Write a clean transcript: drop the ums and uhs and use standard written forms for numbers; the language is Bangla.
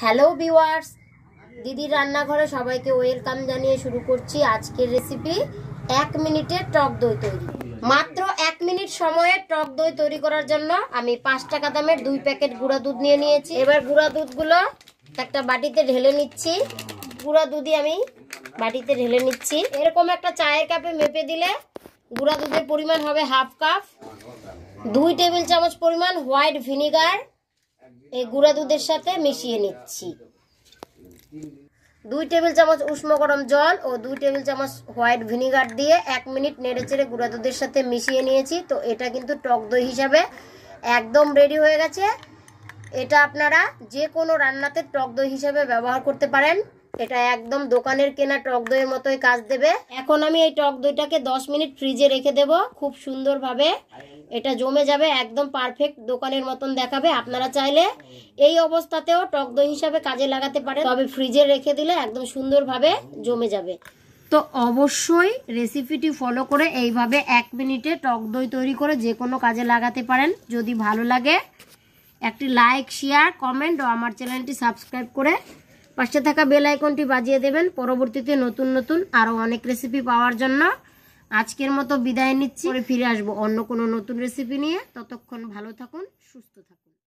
হ্যালো ভিউয়ার্স, দিদির রান্নাঘরে সবাইকে ওয়েলকাম জানিয়ে শুরু করছি আজকের রেসিপি 1 মিনিটে টক দই তৈরি। মাত্র 1 মিনিট সময়ে টক দই তৈরি করার জন্য আমি 5 টাকা দামের 2 প্যাকেট গুঁড়া দুধ নিয়ে নিয়েছি। এবার গুঁড়া দুধগুলো একটা বাটিতে ঢেলে নিচ্ছি। গুঁড়া দুধই আমি বাটিতে ঢেলে নিচ্ছি। এরকম একটা চায়ের কাপে মেপে দিলে গুঁড়া দুধের পরিমাণ হবে হাফ কাপ। 2 টেবিল চামচ পরিমাণ হোয়াইট ভিনিগার এই গুঁড়া দুধের সাথে মিশিয়ে নিচ্ছি। 2 টেবিল চামচ উষ্ণ গরম জল ও 2 টেবিল চামচ হোয়াইট ভিনিগার দিয়ে 1 মিনিট নেড়েচেড়ে গুঁড়া দুধের সাথে মিশিয়ে নিয়েছি। তো এটা কিন্তু টক দই হিসাবে একদম রেডি হয়ে গেছে। এটা আপনারা যে কোনো রান্নাতে টক দই হিসাবে ব্যবহার করতে পারেন। এটা একদম দোকানের কেনা টক দইয়ের মতোই কাজ দেবে। এখন আমি এই টক দইটাকে 10 মিনিট ফ্রিজে রেখে দেব। খুব সুন্দরভাবে এটা জমে যাবে, একদম পারফেক্ট দোকানের মতন দেখাবে। আপনারা চাইলে এই অবস্থাতেও টক দই হিসাবে কাজে লাগাতে পারেন, তবে ফ্রিজে রেখে দিলে একদম সুন্দরভাবে জমে যাবে। তো অবশ্যই রেসিপিটি ফলো করে এইভাবে 1 মিনিটে টক দই তৈরি করে যে কোনো কাজে লাগাতে পারেন। যদি ভালো লাগে একটি লাইক, শেয়ার, কমেন্ট ও আমার চ্যানেলটি সাবস্ক্রাইব করে পাশে থাকা বেল আইকনটি বাজিয়ে দেবেন পরবর্তীতে নতুন নতুন আরও অনেক রেসিপি পাওয়ার জন্য। আজকের মতো বিদায় নিচ্ছি, ফিরে আসবো অন্য কোনো নতুন রেসিপি নিয়ে। ততক্ষণ ভালো থাকুন, সুস্থ থাকুন।